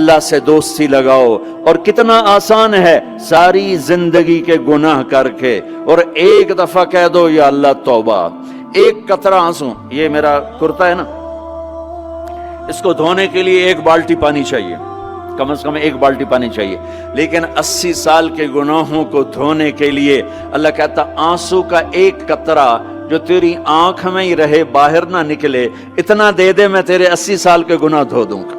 اللہ سے دوستی لگاؤ. اور کتنا آسان ہے ساری زندگی کے گناہ کر کے اور ایک دفعہ کہہ دو یا اللہ توبہ. ایک قطرہ آنسو، یہ میرا کرتا ہے نا، اس کو دھونے کے لیے 1 بالٹی پانی چاہیے، کم از کم 1 بالٹی پانی چاہیے. لیکن 80 سال کے گناہوں کو دھونے کے لیے اللہ کہتا آنسو کا 1 قطرہ جو تیری آنکھ میں ہی رہے، باہر نہ نکلے، اتنا دے دے میں تیرے 80 سال کے گناہ دھو دوں گا.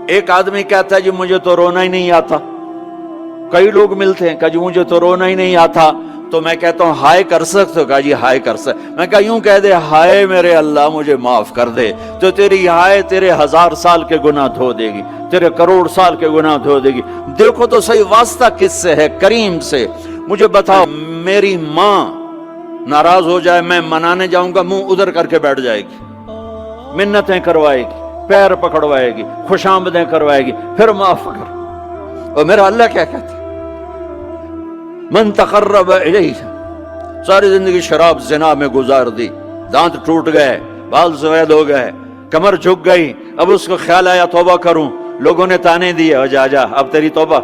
ایک آدمی کہتا ہے جی مجھے تو رونا ہی نہیں آتا. کئی لوگ ملتے ہیں کہ جی مجھے تو رونا ہی نہیں آتا. تو میں کہتا ہوں ہائے کر سکتے ہو؟ کہا جی ہائے کر سکتے. میں کہا یوں کہہ دے ہائے میرے اللہ مجھے معاف کر دے، تو تیری ہائے تیرے 1000 سال کے گناہ دھو دے گی، تیرے کروڑ سال کے گناہ دھو دے گی. دیکھو تو صحیح واسطہ کس سے ہے؟ کریم سے. مجھے بتاؤ میری ماں ناراض ہو جائے، میں منانے جاؤں گا، منہ ادھر کر کے بیٹھ جائے گی، منتیں کروائے گی، پیر پکڑوائے گی، خوش آمدیں کروائے گی، پھر معاف کر. اور میرا اللہ کیا کہتا ہے؟ من تقرب الیہ. ساری زندگی شراب زنا میں گزار دی، دانت ٹوٹ گئے، بال سفید ہو گئے، کمر جھک گئی. اب اس کو خیال آیا توبہ کروں، لوگوں نے تانے دیے جا جا اب تیری توبہ،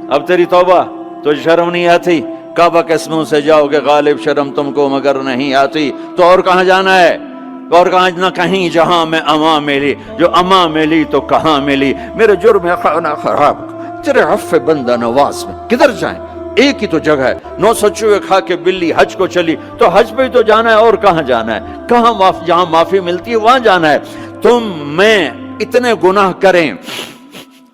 اب تیری توبہ. تو شرم نہیں آتی؟ کعبہ کے منہ سے جاؤ کہ غالب شرم تم کو مگر نہیں آتی. تو اور کہاں جانا ہے؟ اور کہاں نہ کہیں جہاں میں اما ملی، جو اما ملی تو کہاں ملی. میرے جرم خانہ خراب تیرے عفو بندہ نواز میں کدھر جائیں؟ ایک ہی تو جگہ ہے. 900 چوہے کھا کے بلی حج کو چلی، تو حج پہ ہی تو جانا ہے، اور کہاں جانا ہے؟ کہاں جہاں معافی ملتی ہے وہاں جانا ہے. تم میں اتنے گناہ کریں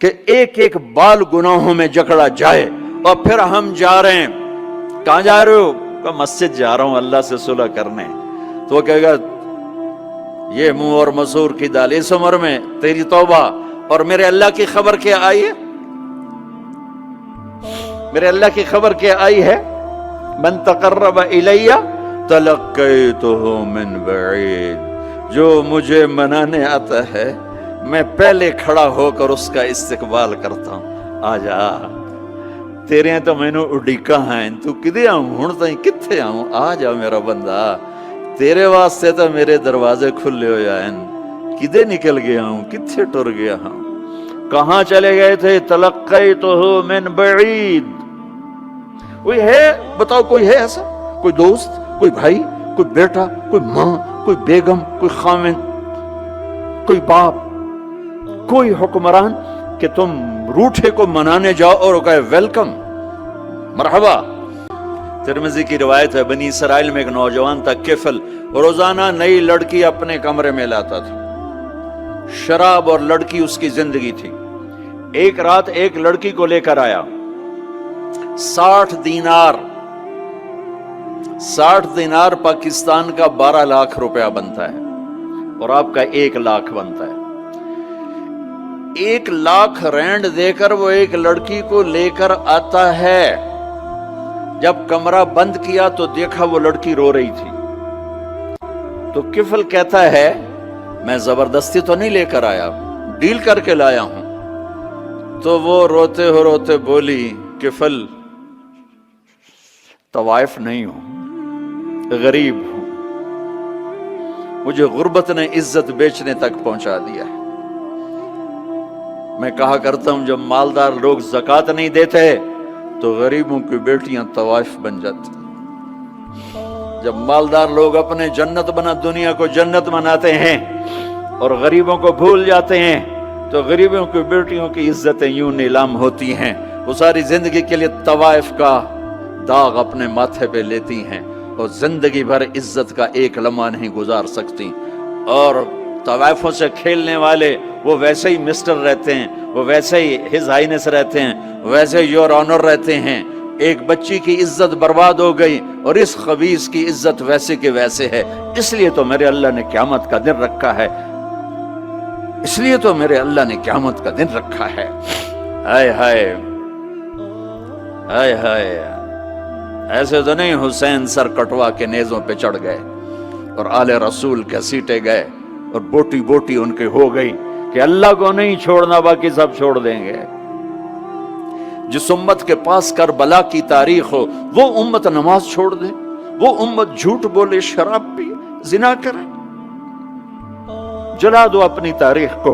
کہ ایک بال گناہوں میں جکڑا جائے، اور پھر ہم جا رہے ہیں. کہاں جا رہے ہو؟ کہ مسجد جا رہا ہوں اللہ سے صلح کرنے. تو وہ کہے گا یہ منہ اور مسور کی دال، اس عمر میں تیری توبہ. اور میرے اللہ کی خبر کیا آئی ہے؟ میرے اللہ کی خبر کیا آئی ہے؟ من تقرب الیہ تلقیتہ من بعید. جو مجھے منانے آتا ہے میں پہلے کھڑا ہو کر اس کا استقبال کرتا ہوں. آ جا تیرے تو مینوں اڈیکا ہیں، تو کدے آؤں ہن تائیں کتھے آؤں؟ آ جا میرا بندہ، تیرے واسطے تو میرے دروازے کھلے ہوئے ہیں. کدے نکل گیا ہوں، کتھے ٹر گیا ہوں، کہاں چلے گئے تھے؟ تلقیتہ من بعید. کوئی ہے بتاؤ، کوئی ہے ایسا؟ کوئی دوست، کوئی بھائی، کوئی بیٹا، کوئی ماں، کوئی بیگم، کوئی خامن، کوئی باپ، کوئی حکمران کہ تم روٹھے کو منانے جاؤ اور وہ کہے ویلکم مرحبا. ترمذی کی روایت ہے بنی اسرائیل میں ایک نوجوان تھا کفل، روزانہ نئی لڑکی اپنے کمرے میں لاتا تھا. شراب اور لڑکی اس کی زندگی تھی. ایک رات ایک لڑکی کو لے کر آیا. 60 دینار 60 دینار پاکستان کا 12 لاکھ روپیہ بنتا ہے، اور آپ کا 1 لاکھ بنتا ہے. 1 لاکھ رینڈ دے کر وہ ایک لڑکی کو لے کر آتا ہے. جب کمرہ بند کیا تو دیکھا وہ لڑکی رو رہی تھی. تو کفل کہتا ہے میں زبردستی تو نہیں لے کر آیا، ڈیل کر کے لایا ہوں. تو وہ روتے ہو روتے بولی کفل طوائف نہیں ہوں، غریب ہوں، مجھے غربت نے عزت بیچنے تک پہنچا دیا ہے. میں کہا کرتا ہوں جب مالدار لوگ زکوٰۃ نہیں دیتے تو غریبوں کی بیٹیاں طوائف بن جاتی. جب مالدار لوگ اپنے جنت بنا دنیا کو جنت بناتے ہیں اور غریبوں کو بھول جاتے ہیں تو غریبوں کی بیٹیوں کی عزتیں یوں نیلام ہوتی ہیں. وہ ساری زندگی کے لیے طوائف کا داغ اپنے ماتھے پہ لیتی ہیں اور زندگی بھر عزت کا ایک لمحہ نہیں گزار سکتی. اور طوائفوں سے کھیلنے والے وہ ویسے ہی مسٹر رہتے ہیں، وہ ویسے ہی ہز ہائنس رہتے ہیں، ویسے یور آنر رہتے ہیں. ایک بچی کی عزت برباد ہو گئی اور اس خبیث کی عزت ویسے کے ویسے ہے. اس لیے تو میرے اللہ نے قیامت کا دن رکھا ہے، اس لیے تو میرے اللہ نے قیامت کا دن رکھا ہے. ہائے ہائے ہائے ہائے، ایسے تو نہیں حسین سر کٹوا کے نیزوں پہ چڑھ گئے اور آل رسول کے سیٹے گئے اور بوٹی بوٹی ان کے ہو گئی کہ اللہ کو نہیں چھوڑنا باقی سب چھوڑ دیں گے. جس امت کے پاس کربلا کی تاریخ ہو وہ امت نماز چھوڑ دے، وہ امت جھوٹ بولے، شراب پی، زنا کرے. جلا دو اپنی تاریخ کو.